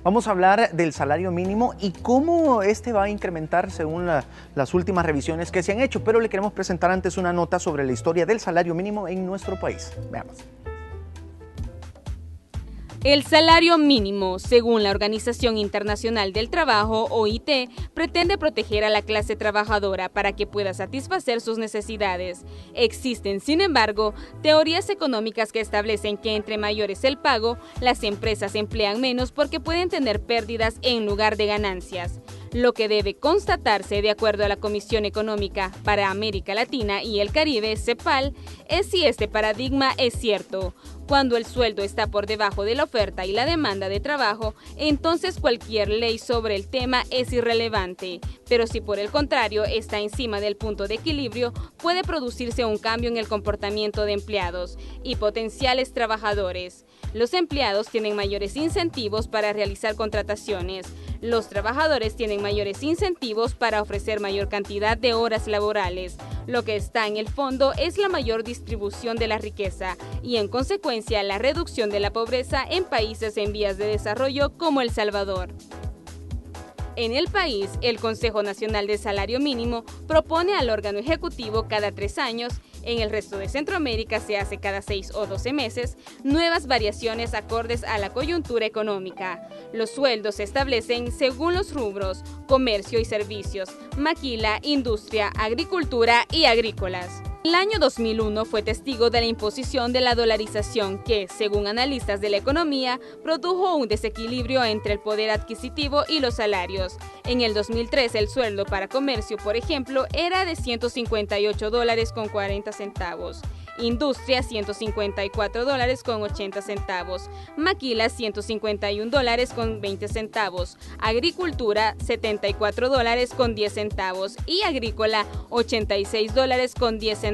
Vamos a hablar del salario mínimo y cómo este va a incrementar según las últimas revisiones que se han hecho, pero le queremos presentar antes una nota sobre la historia del salario mínimo en nuestro país. Veamos. El salario mínimo, según la Organización Internacional del Trabajo, OIT, pretende proteger a la clase trabajadora para que pueda satisfacer sus necesidades. Existen, sin embargo, teorías económicas que establecen que entre mayor es el pago, las empresas emplean menos porque pueden tener pérdidas en lugar de ganancias. Lo que debe constatarse, de acuerdo a la Comisión Económica para América Latina y el Caribe, CEPAL, es si este paradigma es cierto. Cuando el sueldo está por debajo de la oferta y la demanda de trabajo, entonces cualquier ley sobre el tema es irrelevante. Pero si por el contrario está encima del punto de equilibrio, puede producirse un cambio en el comportamiento de empleados y potenciales trabajadores. Los empleados tienen mayores incentivos para realizar contrataciones. Los trabajadores tienen mayores incentivos para ofrecer mayor cantidad de horas laborales. Lo que está en el fondo es la mayor distribución de la riqueza y, en consecuencia, la reducción de la pobreza en países en vías de desarrollo como El Salvador. En el país, el Consejo Nacional de Salario Mínimo propone al órgano ejecutivo cada 3 años, en el resto de Centroamérica se hace cada 6 o 12 meses, nuevas variaciones acordes a la coyuntura económica. Los sueldos se establecen según los rubros, comercio y servicios, maquila, industria, agricultura y agrícolas. El año 2001 fue testigo de la imposición de la dolarización que, según analistas de la economía, produjo un desequilibrio entre el poder adquisitivo y los salarios. En el 2003 el sueldo para comercio, por ejemplo, era de $158.40, industria $154.80, maquila $151.20, agricultura $74.10 y agrícola $86.10.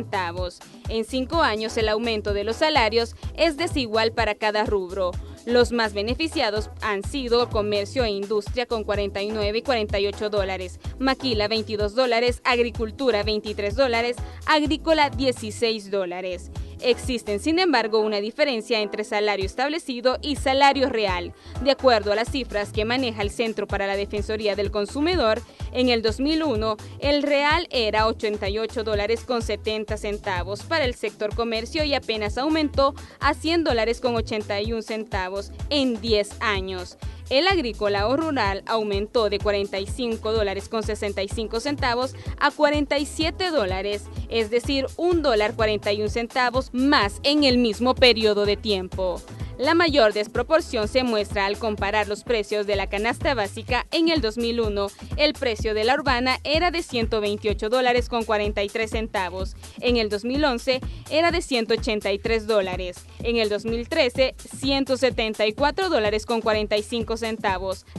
En 5 años el aumento de los salarios es desigual para cada rubro. Los más beneficiados han sido comercio e industria con $49 y $48, maquila $22, agricultura $23, agrícola $16. Existen, sin embargo, una diferencia entre salario establecido y salario real. De acuerdo a las cifras que maneja el Centro para la Defensoría del Consumidor, en el 2001 el real era $88.70 para el sector comercio y apenas aumentó a $100.81 en 10 años. El agrícola o rural aumentó de $45.65 a $47, es decir, $1.41 más en el mismo periodo de tiempo. La mayor desproporción se muestra al comparar los precios de la canasta básica. En el 2001, el precio de la urbana era de $128.43. En el 2011 era de $183. En el 2013, $174.45.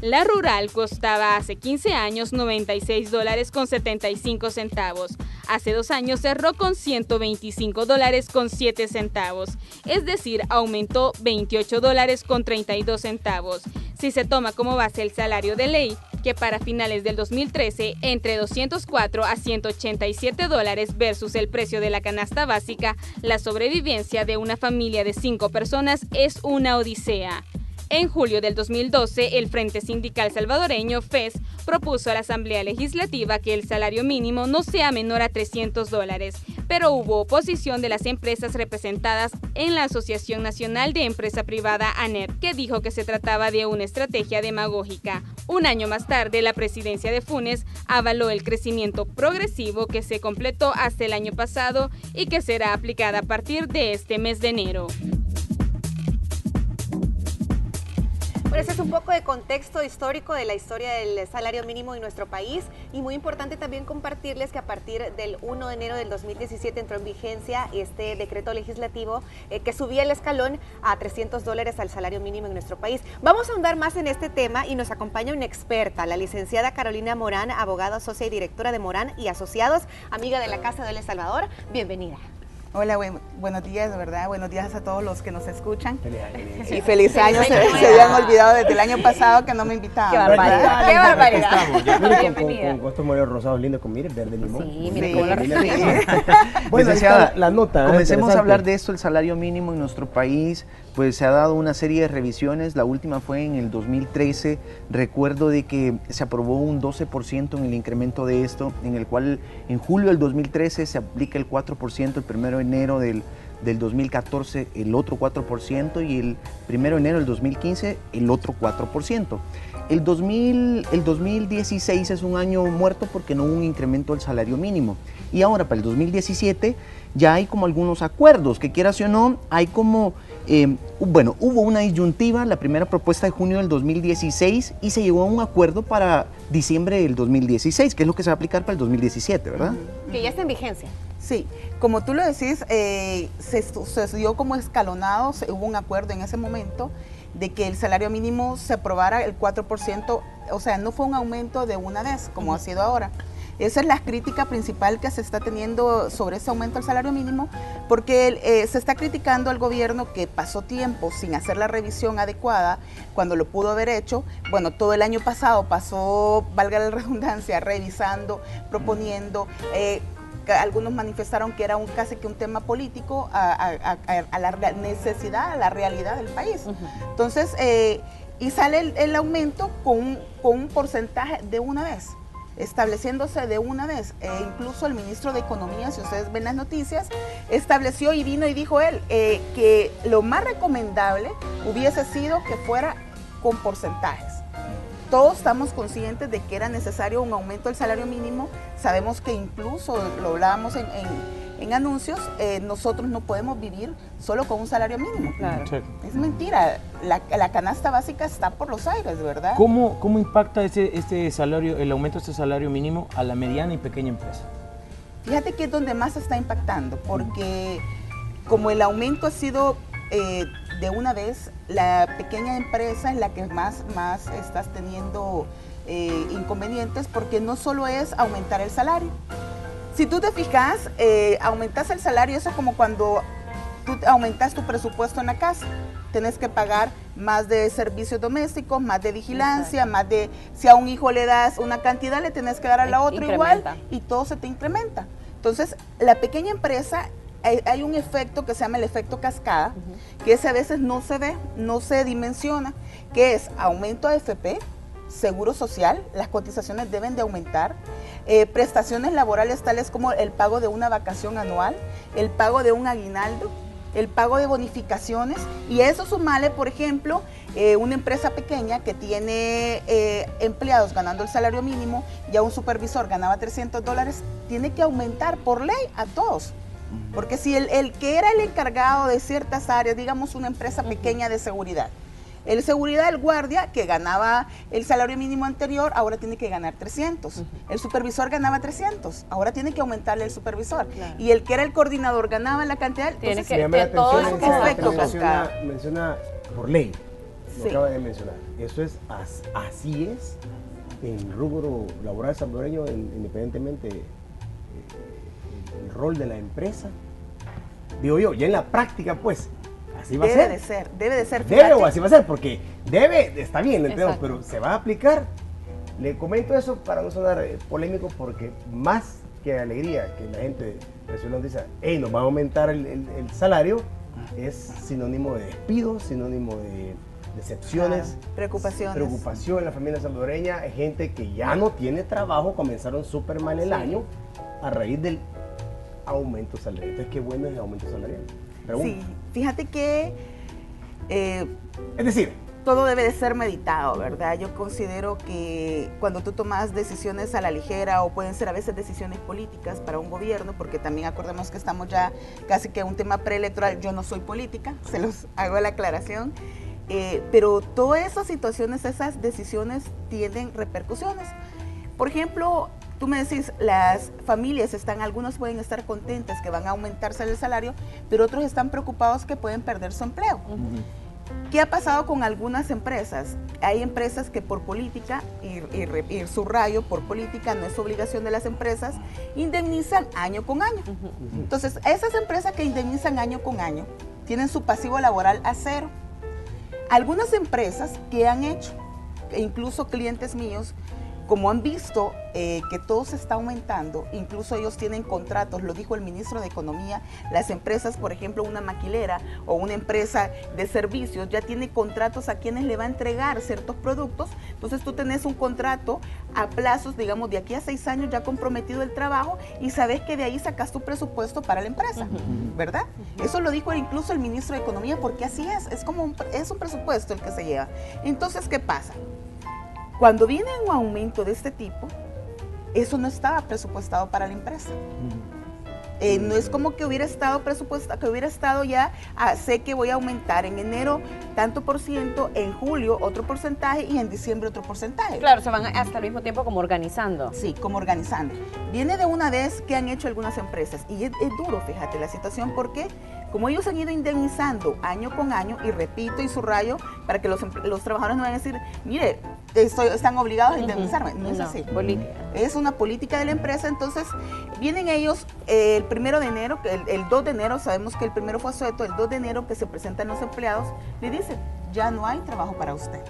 La rural costaba hace 15 años $96.75. Hace 2 años cerró con $125.07. Es decir, aumentó $28.32. Si se toma como base el salario de ley, que para finales del 2013 entre 204 a $187 versus el precio de la canasta básica, la sobrevivencia de una familia de 5 personas es una odisea. En julio del 2012, el Frente Sindical Salvadoreño, FES, propuso a la Asamblea Legislativa que el salario mínimo no sea menor a $300, pero hubo oposición de las empresas representadas en la Asociación Nacional de Empresa Privada, ANEP, que dijo que se trataba de una estrategia demagógica. Un año más tarde, la presidencia de Funes avaló el crecimiento progresivo que se completó hasta el año pasado y que será aplicada a partir de este mes de enero. Bueno, ese es un poco de contexto histórico de la historia del salario mínimo en nuestro país, y muy importante también compartirles que a partir del 1 de enero del 2017 entró en vigencia este decreto legislativo que subía el escalón a $300 al salario mínimo en nuestro país. Vamos a ahondar más en este tema y nos acompaña una experta, la licenciada Carolina Morán, abogada socia y directora de Morán y Asociados, amiga de la Casa de El Salvador. Bienvenida. Hola, buenos días, de verdad, buenos días a todos los que nos escuchan. Sí. Y feliz año, se habían olvidado desde el año pasado que no me invitaban. ¡Qué barbaridad! ¡Qué barbaridad! Bienvenida. Con estos modelos rosados lindos, con mire, verde limón. Sí, mire cómo lo recibimos. Bueno, Licenciada, la nota. comencemos a hablar de esto, el salario mínimo en nuestro país. Pues se ha dado una serie de revisiones, la última fue en el 2013, recuerdo de que se aprobó un 12% en el incremento de esto, en el cual en julio del 2013 se aplica el 4%, el 1 de enero del 2014 el otro 4% y el 1 de enero del 2015 el otro 4%. El 2016 es un año muerto porque no hubo un incremento del salario mínimo. Y ahora para el 2017 ya hay como algunos acuerdos, que quieras o no, hay como, bueno, hubo una disyuntiva, la primera propuesta de junio del 2016 y se llegó a un acuerdo para diciembre del 2016, que es lo que se va a aplicar para el 2017, ¿verdad? Que ya está en vigencia. Sí, como tú lo decís, se dio como escalonado, hubo un acuerdo en ese momento de que el salario mínimo se aprobara el 4%, o sea, no fue un aumento de una vez, como ha sido ahora. Esa es la crítica principal que se está teniendo sobre ese aumento del salario mínimo, porque se está criticando al gobierno que pasó tiempo sin hacer la revisión adecuada cuando lo pudo haber hecho. Bueno, todo el año pasado pasó, valga la redundancia, revisando, proponiendo. Algunos manifestaron que era casi que un tema político a la necesidad, a la realidad del país. Entonces, y sale el aumento con un porcentaje de una vez, estableciéndose de una vez. Incluso el ministro de Economía, si ustedes ven las noticias, estableció y vino y dijo él que lo más recomendable hubiese sido que fuera con porcentajes. Todos estamos conscientes de que era necesario un aumento del salario mínimo. Sabemos que incluso, lo hablábamos en anuncios, nosotros no podemos vivir solo con un salario mínimo. Claro. Sí. Es mentira, la canasta básica está por los aires, ¿verdad? ¿Cómo impacta este salario, el aumento de este salario mínimo a la mediana y pequeña empresa? Fíjate que es donde más está impactando, porque como el aumento ha sido de una vez, la pequeña empresa es la que más estás teniendo inconvenientes, porque no solo es aumentar el salario. Si tú te fijas, aumentas el salario, eso es como cuando tú aumentas tu presupuesto en la casa. Tienes que pagar más de servicios domésticos, más de vigilancia, más de, si a un hijo le das una cantidad, le tienes que dar a la otra igual, y todo se te incrementa. Entonces, la pequeña empresa, hay un efecto que se llama el efecto cascada, que ese a veces no se ve, no se dimensiona, que es aumento de AFP, seguro social, las cotizaciones deben de aumentar, prestaciones laborales tales como el pago de una vacación anual, el pago de un aguinaldo, el pago de bonificaciones, y eso sumale, por ejemplo, una empresa pequeña que tiene empleados ganando el salario mínimo, ya un supervisor ganaba $300, tiene que aumentar por ley a todos. Porque si el que era el encargado de ciertas áreas, digamos una empresa pequeña de seguridad, el seguridad del guardia que ganaba el salario mínimo anterior, ahora tiene que ganar 300. El supervisor ganaba 300, ahora tiene que aumentarle el supervisor. Claro. Y el que era el coordinador ganaba la cantidad. Tiene entonces, que todo eso menciona por ley, lo sí. acaba de mencionar. Eso es, así es en rubro laboral salvadoreño, independientemente el rol de la empresa. Digo yo, ya en la práctica, pues, así va a ser. Debe de ser. Debe o así va a ser, porque debe, está bien, lo entendemos, pero se va a aplicar. Le comento eso para no sonar polémico, porque más que alegría que la gente recibe dice, hey, nos va a aumentar el salario, es sinónimo de despido, sinónimo de decepciones, preocupación en la familia salvadoreña, gente que ya no tiene trabajo, comenzaron súper mal el año a raíz del aumento salarial. Entonces, ¿qué bueno es el aumento salarial? Sí, fíjate que es decir, todo debe de ser meditado, ¿verdad? Yo considero que cuando tú tomas decisiones a la ligera, o pueden ser a veces decisiones políticas para un gobierno, porque también acordemos que estamos ya casi que en un tema preelectoral, yo no soy política, se los hago la aclaración, pero todas esas situaciones, esas decisiones tienen repercusiones. Por ejemplo, tú me decís, las familias algunos pueden estar contentas que van a aumentarse el salario, pero otros están preocupados que pueden perder su empleo. ¿Qué ha pasado con algunas empresas? Hay empresas que por política, y subrayo, por política, no es obligación de las empresas, indemnizan año con año. Entonces, esas empresas que indemnizan año con año tienen su pasivo laboral a cero. Algunas empresas que han hecho, incluso clientes míos, como han visto que todo se está aumentando, incluso ellos tienen contratos, lo dijo el ministro de Economía, las empresas, por ejemplo, una maquilera o una empresa de servicios ya tiene contratos a quienes le va a entregar ciertos productos, entonces tú tenés un contrato a plazos, digamos, de aquí a 6 años ya comprometido el trabajo y sabes que de ahí sacas tu presupuesto para la empresa, ¿verdad? Eso lo dijo incluso el ministro de Economía porque así es como es un presupuesto el que se lleva. Entonces, ¿qué pasa? Cuando viene un aumento de este tipo, eso no estaba presupuestado para la empresa. No es como que hubiera estado presupuestado, que hubiera estado ya, sé que voy a aumentar en enero tanto por ciento, en julio otro porcentaje y en diciembre otro porcentaje. Claro, se van hasta el mismo tiempo como organizando. Sí, como organizando. Viene de una vez que han hecho algunas empresas y es duro, fíjate, la situación porque como ellos han ido indemnizando año con año, y repito y subrayo, para que los trabajadores no vayan a decir, mire, están obligados a indemnizarme. No es así. Política. Es una política de la empresa, entonces vienen ellos el 1 de enero, el 2 de enero, sabemos que el primero fue asueto, el 2 de enero que se presentan los empleados, le dicen, ya no hay trabajo para usted.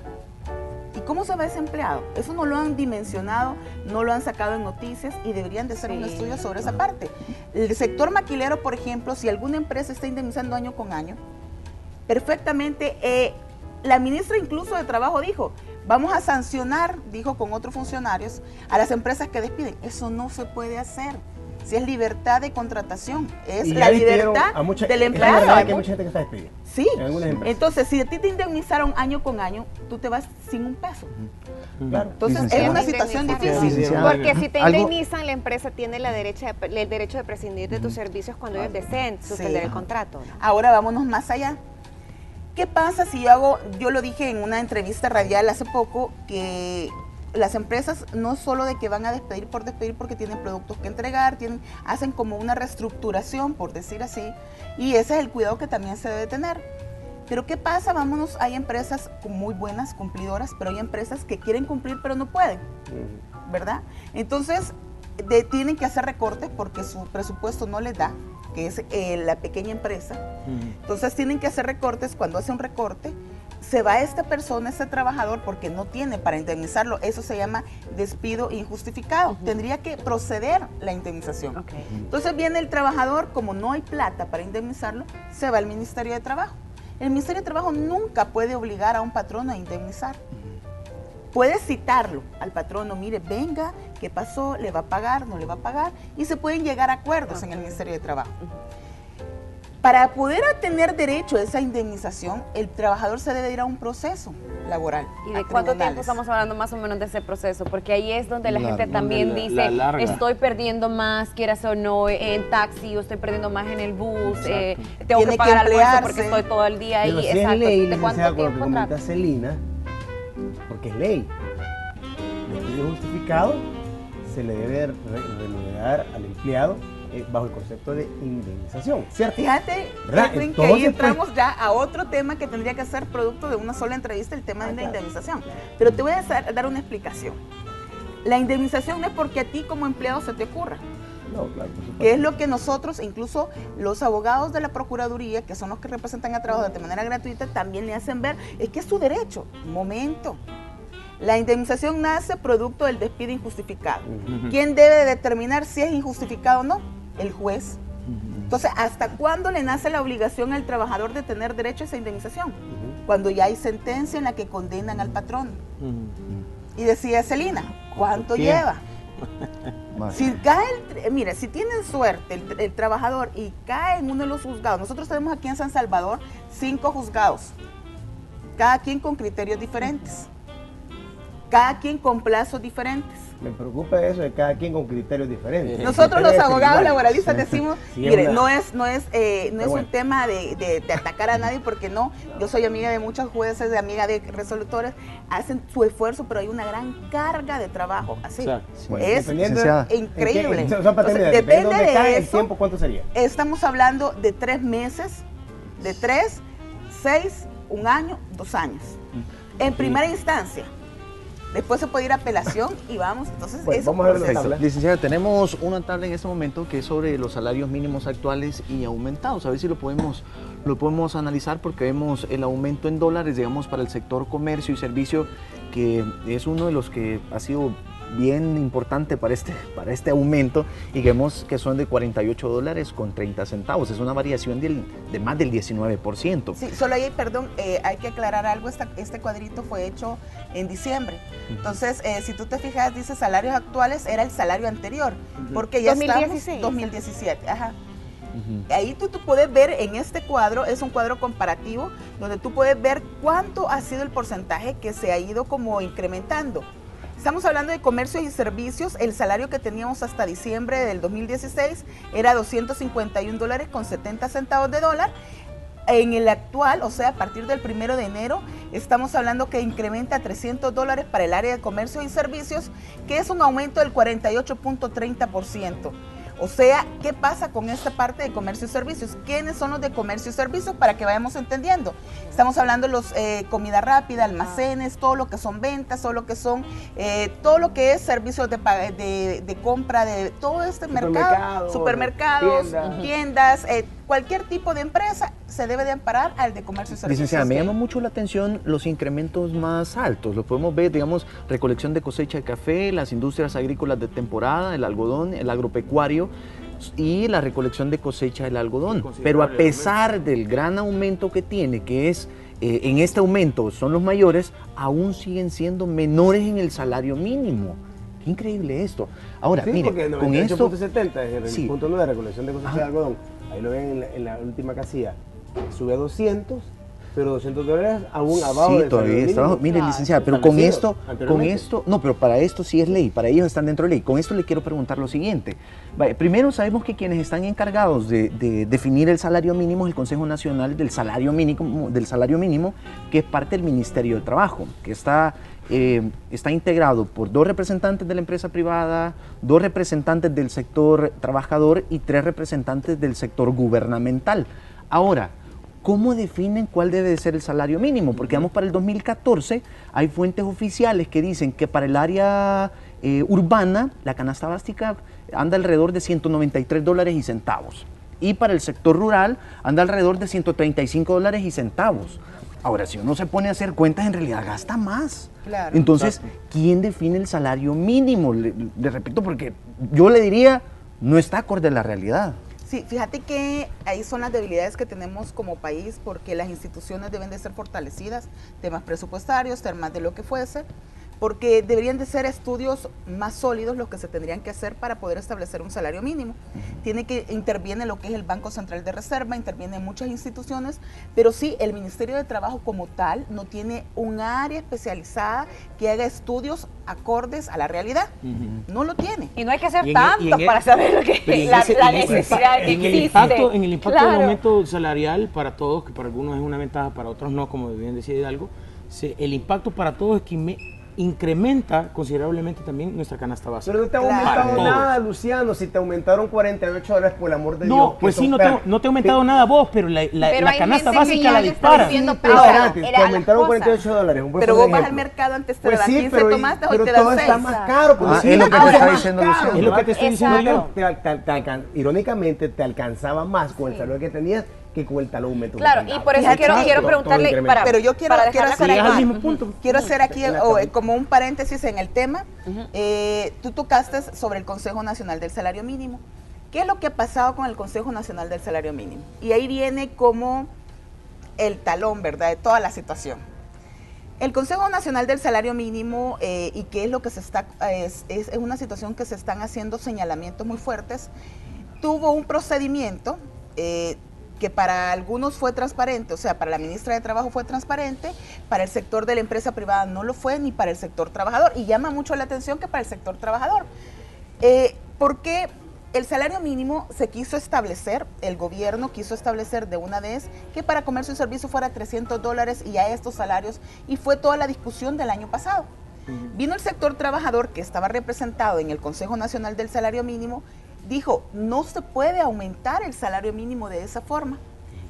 ¿Y cómo se va ese empleado? Eso no lo han dimensionado, no lo han sacado en noticias y deberían de hacer un estudio sobre esa parte. El sector maquilero, por ejemplo, si alguna empresa está indemnizando año con año, perfectamente, la ministra incluso de Trabajo dijo, vamos a sancionar, dijo con otros funcionarios, a las empresas que despiden. Eso no se puede hacer. Si es libertad de contratación, es la libertad del empleado. Es verdad que hay mucha gente que está despedida. Sí, entonces si a ti te indemnizaron año con año, tú te vas sin un peso. Claro. Entonces es una situación difícil. Porque si te indemnizan, la empresa tiene el derecho de prescindir de tus servicios cuando ellos deseen suspender el contrato, ¿no? Ahora vámonos más allá. ¿Qué pasa si yo lo dije en una entrevista radial hace poco, que las empresas no solo de que van a despedir porque tienen productos que entregar, hacen como una reestructuración, por decir así, y ese es el cuidado que también se debe tener. Pero ¿qué pasa? Vámonos, hay empresas muy buenas, cumplidoras, pero hay empresas que quieren cumplir pero no pueden, ¿verdad? Entonces, tienen que hacer recortes porque su presupuesto no les da, que es la pequeña empresa. Entonces tienen que hacer recortes. Cuando hace un recorte, se va esta persona, este trabajador, porque no tiene para indemnizarlo. Eso se llama despido injustificado. Tendría que proceder la indemnización. Entonces viene el trabajador, como no hay plata para indemnizarlo, se va al Ministerio de Trabajo. El Ministerio de Trabajo nunca puede obligar a un patrono a indemnizar. Puede citarlo al patrono, mire, venga, ¿qué pasó? ¿Le va a pagar? ¿No le va a pagar? Y se pueden llegar a acuerdos en el Ministerio de Trabajo. Para poder tener derecho a esa indemnización, el trabajador se debe ir a un proceso laboral. ¿Y de cuánto tiempo estamos hablando más o menos de ese proceso? Porque ahí es donde la gente también dice, estoy perdiendo más, quieras o no, en taxi, o estoy perdiendo más en el bus, tengo que pagar almuerzo porque estoy todo el día ahí. Si es ley, ¿de cuánto tiempo comenta Celina? Porque es ley. Despido justificado se le debe remunerar al empleado bajo el concepto de indemnización, ¿cierto? Fíjate, Efraín, que ahí entramos ya a otro tema que tendría que ser producto de una sola entrevista, el tema de la indemnización. Pero te voy a dar una explicación. La indemnización no es porque a ti como empleado se te ocurra. No, claro, por supuesto. Que es lo que nosotros, incluso los abogados de la Procuraduría, que son los que representan a trabajadores de manera gratuita, también le hacen ver, es que es su derecho. Momento. La indemnización nace producto del despido injustificado. ¿Quién debe determinar si es injustificado o no? El juez. Entonces, ¿hasta cuándo le nace la obligación al trabajador de tener derecho a esa indemnización? Cuando ya hay sentencia en la que condenan al patrón. Y decía Celina, ¿cuánto lleva? Si cae, mira, si tienen suerte el trabajador y cae en uno de los juzgados, nosotros tenemos aquí en San Salvador 5 juzgados, cada quien con criterios diferentes, cada quien con plazos diferentes. Me preocupa eso de cada quien con criterios diferentes. Nosotros los abogados laboralistas decimos, mire, no es un tema de atacar a nadie, porque no, yo soy amiga de muchos jueces, amiga de resolutores, hacen su esfuerzo, pero hay una gran carga de trabajo, así, es increíble. Entonces, depende de eso, el tiempo, ¿cuánto sería? Estamos hablando de 3 meses, de 3, 6 1 año, 2 años. En primera instancia. Después se puede ir a apelación y vamos. Entonces, bueno, eso vamos a ver la tabla. Licenciada, tenemos una tabla en este momento que es sobre los salarios mínimos actuales y aumentados. A ver si lo podemos analizar, porque vemos el aumento en dólares, digamos, para el sector comercio y servicio, que es uno de los que ha sido bien importante para este aumento, y vemos que son de $48.30. Es una variación de más del 19%. Sí, solo ahí, perdón, hay que aclarar algo. Este cuadrito fue hecho en diciembre. Entonces, si tú te fijas, dice salarios actuales, era el salario anterior, porque ya 2016. estamos 2017. Ajá. Ahí tú puedes ver en este cuadro, es un cuadro comparativo, donde tú puedes ver cuánto ha sido el porcentaje que se ha ido como incrementando. Estamos hablando de comercios y servicios. El salario que teníamos hasta diciembre del 2016 era $251.70. En el actual, o sea, a partir del 1 de enero, estamos hablando que incrementa $300 para el área de comercio y servicios, que es un aumento del 48.30%. O sea, ¿qué pasa con esta parte de comercio y servicios? ¿Quiénes son los de comercio y servicios? Para que vayamos entendiendo. Estamos hablando de los comida rápida, almacenes, todo lo que son ventas, todo lo que es servicios de compra, de todo este mercado, supermercados, tiendas, cualquier tipo de empresa se debe de amparar al de comercio y servicios. Licenciada, me llama mucho la atención los incrementos más altos. Lo podemos ver, digamos, recolección de cosecha de café, las industrias agrícolas de temporada, el algodón, el agropecuario y la recolección de cosecha del algodón. Pero a pesar del gran aumento que tiene, que es en este aumento son los mayores, aún siguen siendo menores en el salario mínimo. Qué increíble esto. Ahora, sí, mire, con esto... 98.70 es el punto 9 de recolección de cosecha de algodón. Ahí lo ven en la última casilla. Sube a 200, pero $200 aún abajo del todavía está abajo. Mire, licenciada, pero con esto, no, pero para esto sí es ley, para ellos están dentro de ley. Con esto le quiero preguntar lo siguiente. Primero, sabemos que quienes están encargados de definir el salario mínimo es el Consejo Nacional del Salario Mínimo, que es parte del Ministerio de Trabajo, que está integrado por 2 representantes de la empresa privada, 2 representantes del sector trabajador y 3 representantes del sector gubernamental. Ahora, ¿cómo definen cuál debe de ser el salario mínimo? Porque vamos para el 2014, hay fuentes oficiales que dicen que para el área urbana la canasta básica anda alrededor de $193.00 y para el sector rural anda alrededor de $135.00. Ahora, si uno se pone a hacer cuentas, en realidad gasta más. Claro. Entonces, ¿quién define el salario mínimo? Le repito, porque yo le diría, no está acorde a la realidad. Sí, fíjate que ahí son las debilidades que tenemos como país, porque las instituciones deben de ser fortalecidas, temas presupuestarios, temas de lo que fuese, porque deberían de ser estudios más sólidos los que se tendrían que hacer para poder establecer un salario mínimo. Interviene lo que es el Banco Central de Reserva, intervienen muchas instituciones, pero sí, el Ministerio de Trabajo como tal no tiene un área especializada que haga estudios acordes a la realidad. No lo tiene. Y no hay que hacer tanto para saber lo que la necesidad que existe. En el impacto del aumento salarial para todos, que para algunos es una ventaja, para otros no, como bien decía Hidalgo, el impacto para todos es que incrementa considerablemente también nuestra canasta básica. Pero no te ha aumentado nada, Luciano, si te aumentaron $48, por el amor de Dios. No, pues sí, no te ha aumentado nada vos, pero la canasta básica la dispara. Te aumentaron $48. Pero vos vas al mercado, antes te daban 15 tomates, hoy te dan 6. Está más caro. Es lo que te está diciendo Luciano. Es lo que te estoy diciendo yo. Irónicamente, te alcanzaba más con el salario que tenías que con el talón aumento. Claro, y por eso quiero preguntarle, pero yo quiero hacer aquí como un paréntesis en el tema. Tú tocaste sobre el Consejo Nacional del Salario Mínimo. ¿Qué es lo que ha pasado con el Consejo Nacional del Salario Mínimo? Y ahí viene como el talón, ¿verdad?, de toda la situación. El Consejo Nacional del Salario Mínimo, y qué es lo que es una situación que se están haciendo señalamientos muy fuertes, tuvo un procedimiento que para algunos fue transparente, o sea, para la ministra de Trabajo fue transparente, para el sector de la empresa privada no lo fue, ni para el sector trabajador, y llama mucho la atención que para el sector trabajador. Porque el salario mínimo se quiso establecer, el gobierno quiso establecer de una vez que para comercio y servicio fuera $300 y a estos salarios, y fue toda la discusión del año pasado. Vino el sector trabajador, que estaba representado en el Consejo Nacional del Salario Mínimo, dijo, no se puede aumentar el salario mínimo de esa forma.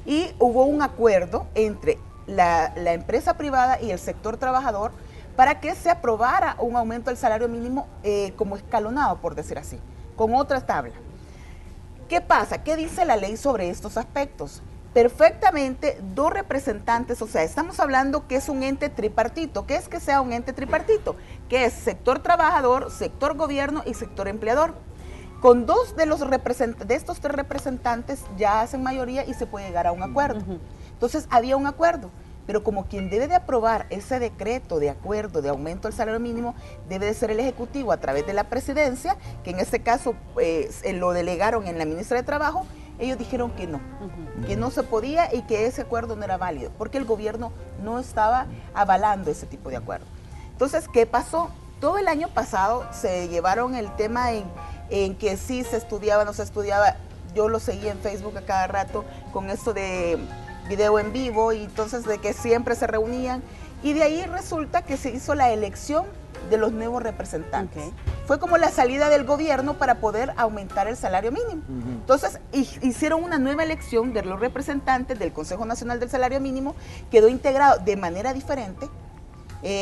Y hubo un acuerdo entre la empresa privada y el sector trabajador para que se aprobara un aumento del salario mínimo como escalonado, por decir así, con otra tabla. ¿Qué pasa? ¿Qué dice la ley sobre estos aspectos? Perfectamente dos representantes, o sea, estamos hablando que es un ente tripartito. ¿Qué es que sea un ente tripartito? Que es sector trabajador, sector gobierno y sector empleador. Con dos de estos tres representantes ya hacen mayoría y se puede llegar a un acuerdo. Entonces había un acuerdo, pero como quien debe de aprobar ese decreto de acuerdo de aumento del salario mínimo debe de ser el Ejecutivo a través de la Presidencia, que en este caso lo delegaron en la ministra de Trabajo. Ellos dijeron que no se podía y que ese acuerdo no era válido, porque el gobierno no estaba avalando ese tipo de acuerdo. Entonces, ¿qué pasó? Todo el año pasado se llevaron el tema en que sí se estudiaba, no se estudiaba. Yo lo seguí en Facebook a cada rato con esto de video en vivo, y entonces de que siempre se reunían, y de ahí resulta que se hizo la elección de los nuevos representantes. Fue como la salida del gobierno para poder aumentar el salario mínimo. Entonces hicieron una nueva elección de los representantes del Consejo Nacional del Salario Mínimo, quedó integrado de manera diferente.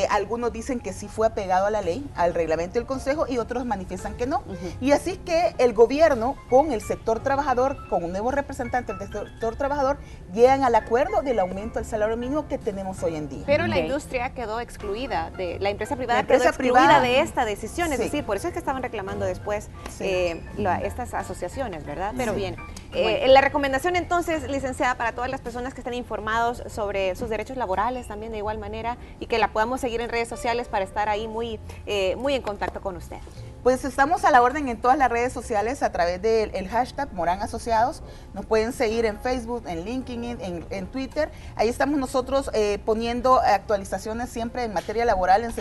Algunos dicen que sí fue apegado a la ley, al reglamento del Consejo, y otros manifiestan que no. Y así que el gobierno con el sector trabajador, con un nuevo representante del sector trabajador, llegan al acuerdo del aumento del salario mínimo que tenemos hoy en día. Pero la industria quedó excluida, la empresa privada quedó excluida de esta decisión, es decir, por eso es que estaban reclamando después estas asociaciones, ¿verdad? Pero bien, la recomendación entonces, licenciada, para todas las personas que estén informados sobre sus derechos laborales también de igual manera, y que la podamos seguir en redes sociales para estar ahí muy en contacto con usted. Pues estamos a la orden en todas las redes sociales a través del hashtag Morán Asociados. Nos pueden seguir en Facebook, en LinkedIn, en Twitter. Ahí estamos nosotros poniendo actualizaciones siempre en materia laboral,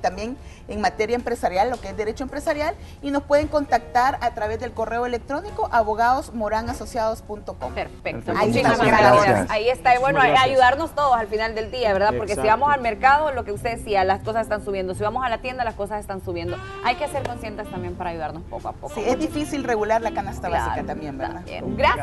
también en materia empresarial, lo que es derecho empresarial. Y nos pueden contactar a través del correo electrónico abogadosmoranasociados.com. Perfecto. Muchísimas gracias. Ahí está. Y bueno, ayudarnos todos al final del día, ¿verdad? Porque si vamos al mercado, lo que usted decía, las cosas están subiendo. Si vamos a la tienda, las cosas están subiendo. Hay que ser conscientes también para ayudarnos poco a poco. Sí, es difícil regular la canasta básica también, ¿verdad? Gracias.